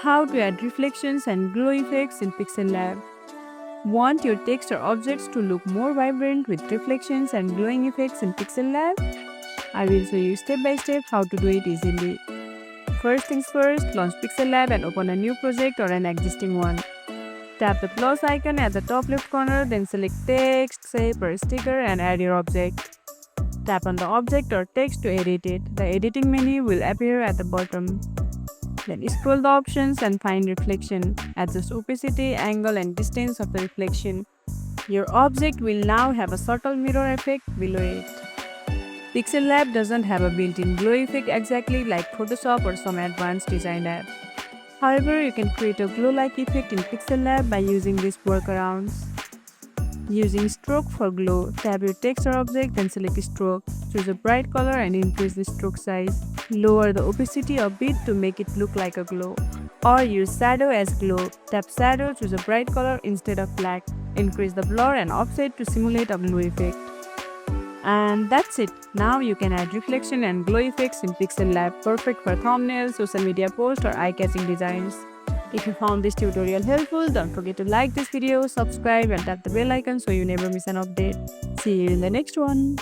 How to add reflections and glow effects in PixelLab. Want your text or objects to look more vibrant with reflections and glowing effects in PixelLab? I will show you step by step how to do it easily. First things first, launch PixelLab and open a new project or an existing one. Tap the plus icon at the top left corner, then select text, shape or sticker and add your object. Tap on the object or text to edit it. The editing menu will appear at the bottom. Then scroll the options and find reflection. Adjust opacity, angle and distance of the reflection. Your object will now have a subtle mirror effect below it. PixelLab doesn't have a built-in glow effect exactly like Photoshop or some advanced design app. However, you can create a glow-like effect in PixelLab by using these workarounds. Using stroke for glow, tap your text or object, then select stroke. Choose a bright color and increase the stroke size. Lower the opacity a bit to make it look like a glow. Or use shadow as glow. Tap shadow, choose a bright color instead of black. Increase the blur and offset to simulate a glow effect. And that's it. Now you can add reflection and glow effects in PixelLab, perfect for thumbnails, social media posts or eye-catching designs. If you found this tutorial helpful, don't forget to like this video, subscribe and tap the bell icon so you never miss an update. See you in the next one.